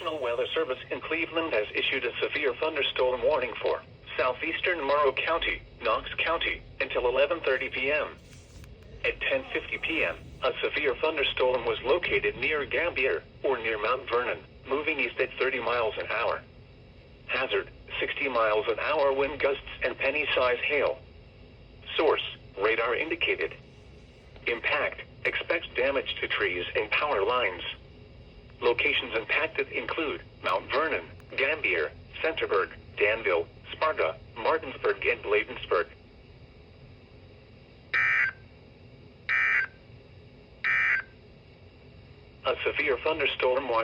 National Weather Service in Cleveland has issued a severe thunderstorm warning for southeastern Morrow County, Knox County, until 11:30 p.m. At 10:50 p.m., a severe thunderstorm was located near Gambier, or near Mount Vernon, moving east at 30 miles an hour. Hazard, 60 miles an hour wind gusts and penny-size hail. Source, radar indicated. Impact, expects damage to trees and power lines. Locations impacted include Mount Vernon, Gambier, Centerburg, Danville, Sparta, Martinsburg, and Bladensburg. A severe thunderstorm watch